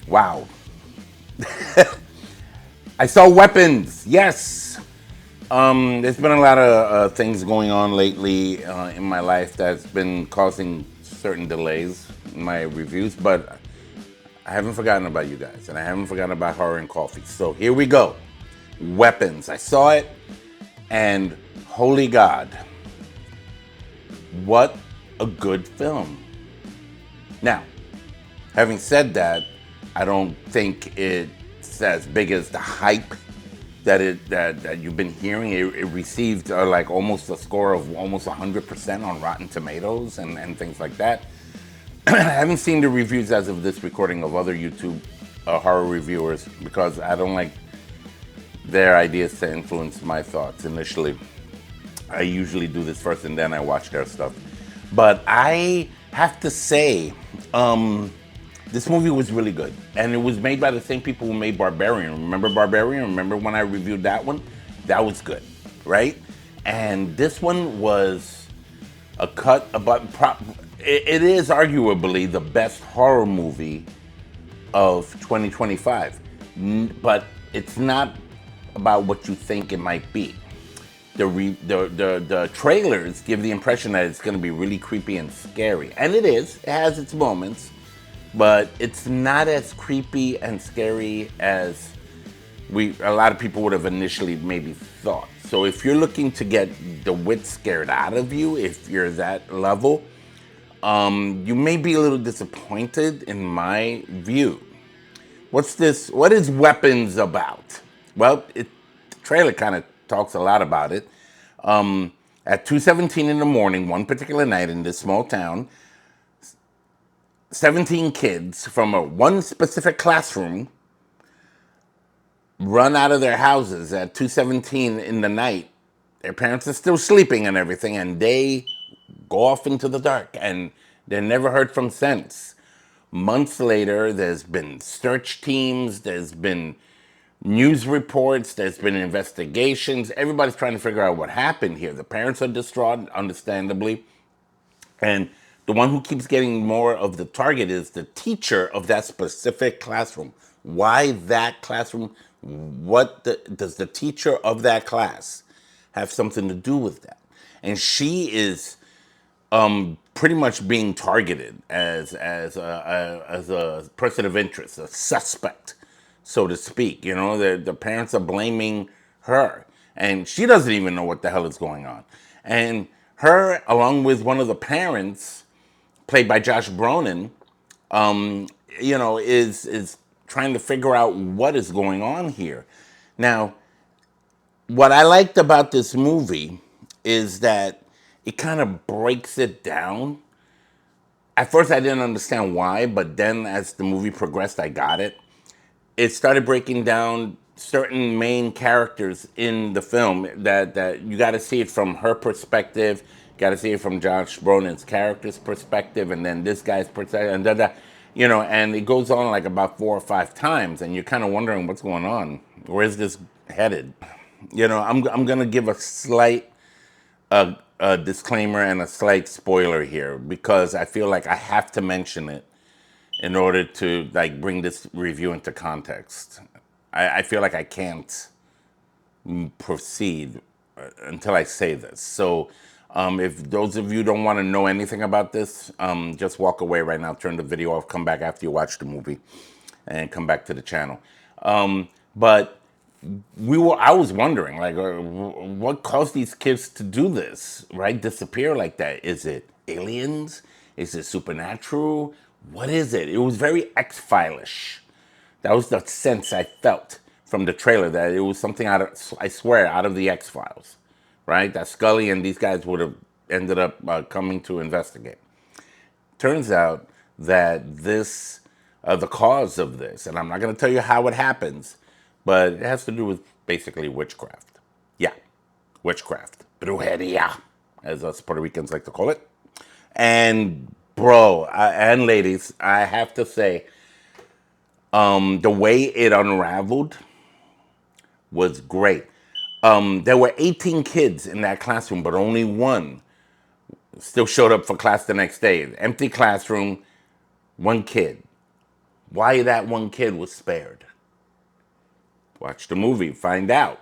Wow. I saw Weapons. Yes. There's been a lot of things going on lately in my life that's been causing certain delays in my reviews, but I haven't forgotten about you guys, and I haven't forgotten about Horror and Coffee. So here we go. Weapons. I saw it, and holy God, what a good film. Now, having said that, I don't think it's as big as the hype that you've been hearing. It received like almost a score of almost 100% on Rotten Tomatoes and things like that. I haven't seen the reviews as of this recording of other YouTube horror reviewers because I don't like their ideas to influence my thoughts initially. I usually do this first and then I watch their stuff. But I have to say, this movie was really good. And it was made by the same people who made Barbarian. Remember Barbarian? Remember when I reviewed that one? That was good, right? And this one was a cut about, it is arguably the best horror movie of 2025. But it's not about what you think it might be. The trailers give the impression that it's going to be really creepy and scary. And it is. It has its moments. But it's not as creepy and scary as a lot of people would have initially maybe thought. So if you're looking to get the wit scared out of you, if you're that level, you may be a little disappointed in my view. What is Weapons about? Well, the trailer kind of talks a lot about it. At 2:17 in the morning, one particular night in this small town, 17 kids from one specific classroom run out of their houses at 2:17 in the night. Their parents are still sleeping and everything, and they go off into the dark, and they're never heard from since. Months later, there's been search teams, there's been news reports, there's been investigations. Everybody's trying to figure out what happened here. The parents are distraught, understandably. And the one who keeps getting more of the target is the teacher of that specific classroom. Why that classroom? Does the teacher of that class have something to do with that? And she is pretty much being targeted as a person of interest, a suspect, so to speak. You know, the parents are blaming her, and she doesn't even know what the hell is going on. And her, along with one of the parents, played by Josh Brolin, is trying to figure out what is going on here. Now, what I liked about this movie is that it kind of breaks it down. At first, I didn't understand why, but then as the movie progressed, I got it. It started breaking down certain main characters in the film that you got to see it from her perspective, got to see it from Josh Brolin's character's perspective, and then this guy's perspective, and and it goes on like about 4 or 5 times, and you're kind of wondering what's going on. Where is this headed? I'm gonna give a slight disclaimer and a slight spoiler here because I feel like I have to mention it in order to like bring this review into context. I feel like I can't proceed until I say this. So if those of you don't want to know anything about this, just walk away right now, turn the video off, come back after you watch the movie, and come back to the channel. But I was wondering, like, what caused these kids to do this, right? Disappear like that. Is it aliens? Is it supernatural? What is it? It was very X-File-ish. That was the sense I felt from the trailer, that it was something I swear, out of the X-Files, right? That Scully and these guys would have ended up coming to investigate. Turns out that the cause of this, and I'm not going to tell you how it happens, but it has to do with basically witchcraft. Yeah, witchcraft. Brujeria, as us Puerto Ricans like to call it. And bro, and ladies, I have to say, the way it unraveled was great. There were 18 kids in that classroom, but only one still showed up for class the next day. Empty classroom, one kid. Why that one kid was spared? Watch the movie, find out.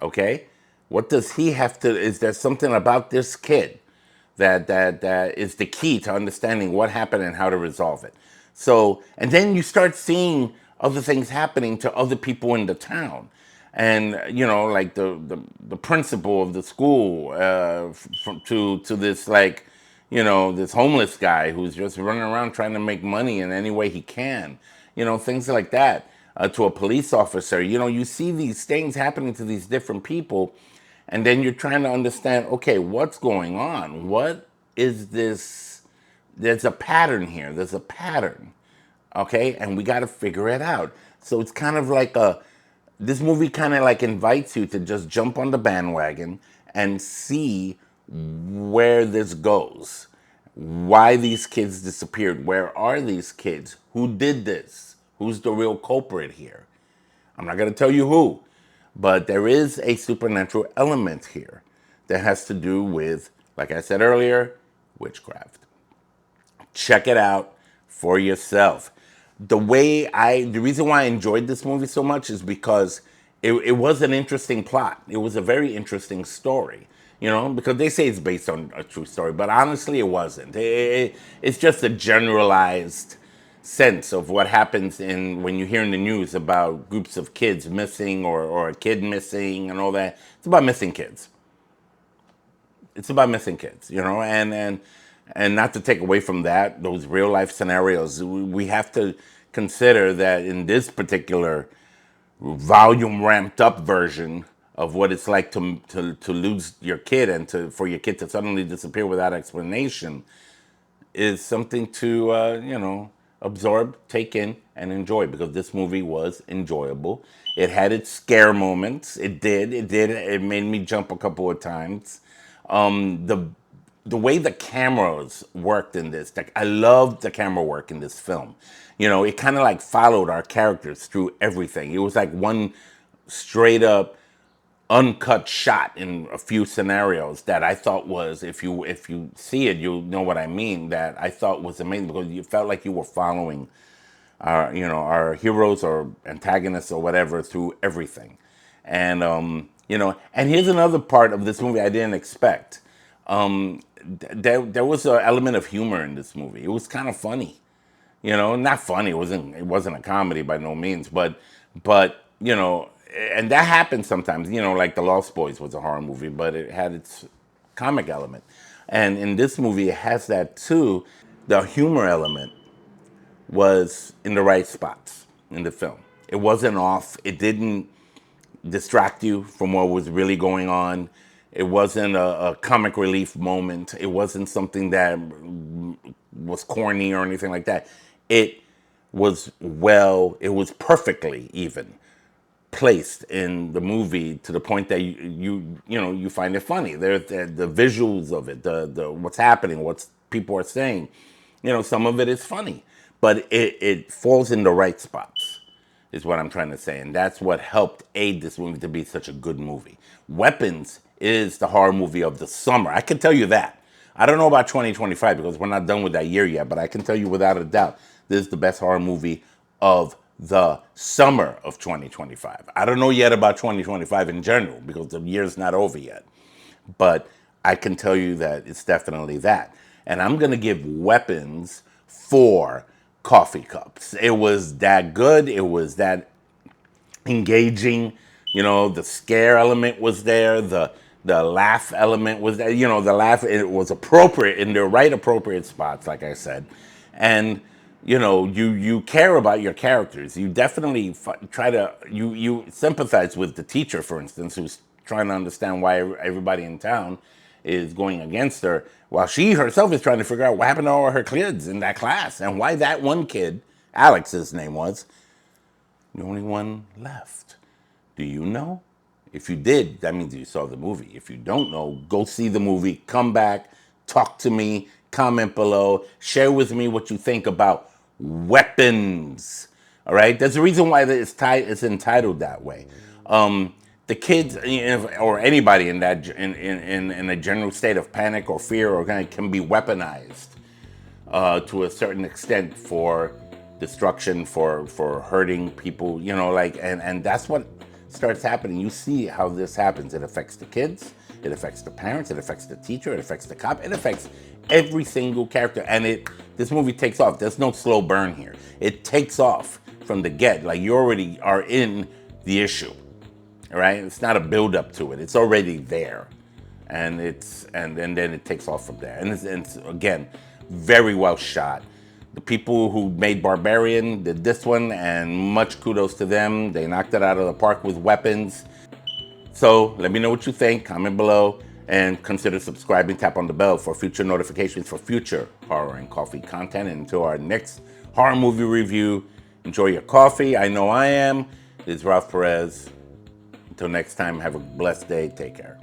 Okay? What does he have to, is there something about this kid that is the key to understanding what happened and how to resolve it? So, and then you start seeing other things happening to other people in the town. And like the principal of the school, to this, like, this homeless guy who's just running around trying to make money in any way he can, things like that. To a police officer, you see these things happening to these different people, and then you're trying to understand, okay, what's going on? What is this? There's a pattern here. There's a pattern, okay, and we got to figure it out. So it's kind of like this movie kind of like invites you to just jump on the bandwagon and see where this goes. Why these kids disappeared? Where are these kids? Who did this? Who's the real culprit here? I'm not going to tell you who, but there is a supernatural element here that has to do with, like I said earlier, witchcraft. Check it out for yourself. The reason why I enjoyed this movie so much is because it was an interesting plot. It was a very interesting story, because they say it's based on a true story, but honestly, it wasn't. It's just a generalized sense of what happens when you hear in the news about groups of kids missing, or a kid missing and all that. It's about missing kids. It's about missing kids, and not to take away from that, those real life scenarios. We have to consider that in this particular volume ramped up version of what it's like to lose your kid, and for your kid to suddenly disappear without explanation, is something to absorb, take in, and enjoy, because this movie was enjoyable. It had its scare moments. It made me jump a couple of times. The way the cameras worked in this, I loved the camera work in this film. It kind of like followed our characters through everything. It was like one straight up uncut shot in a few scenarios that I thought was, if you see it, you'll know what I mean, that I thought was amazing, because you felt like you were following our heroes or antagonists or whatever through everything. And and here's another part of this movie I didn't expect. There was an element of humor in this movie. It was kind of funny. Not funny. It wasn't a comedy by no means, but and that happens sometimes. Like The Lost Boys was a horror movie, but it had its comic element, and in this movie it has that too. The humor element was in the right spots in the film. It wasn't off. It didn't distract you from what was really going on. It wasn't a comic relief moment. It wasn't something that was corny or anything like that. It was perfectly even placed in the movie, to the point that you find it funny. There's the visuals of it, the what's happening, what people are saying. Some of it is funny, but it falls in the right spots, is what I'm trying to say. And that's what helped aid this movie to be such a good movie. Weapons is the horror movie of the summer. I can tell you that. I don't know about 2025 because we're not done with that year yet, but I can tell you without a doubt, this is the best horror movie of the summer of 2025. I don't know yet about 2025 in general because the year's not over yet. But I can tell you that it's definitely that. And I'm going to give Weapons 4 coffee cups. It was that good. It was that engaging. The scare element was there. The laugh element was there. The laugh, it was appropriate in the right appropriate spots, like I said. And you care about your characters. You definitely try to you sympathize with the teacher, for instance, who's trying to understand why everybody in town is going against her, while she herself is trying to figure out what happened to all her kids in that class and why that one kid, Alex his name was, the only one left. Do you know? If you did, that means you saw the movie. If you don't know, go see the movie, come back, talk to me, comment below, share with me what you think about Weapons. All right? There's a reason why it's entitled that way. the kids, or anybody in that in a general state of panic or fear, or can be weaponized to a certain extent for destruction, for hurting people, like, and that's what starts happening. You see how this happens. It affects the kids, it affects the parents, it affects the teacher, it affects the cop, it affects every single character. And this movie takes off. There's no slow burn here. It takes off from the get. Like, you already are in the issue, right? It's not a build up to it. It's already there, and then it takes off from there. And it's again very well shot. The people who made Barbarian did this one, and much kudos to them. They knocked it out of the park with weapons. So let me know what you think. Comment below, and consider subscribing. Tap on the bell for future notifications for future horror and coffee content. And until our next horror movie review, enjoy your coffee. I know I am. This is Ralph Perez. Until next time, have a blessed day. Take care.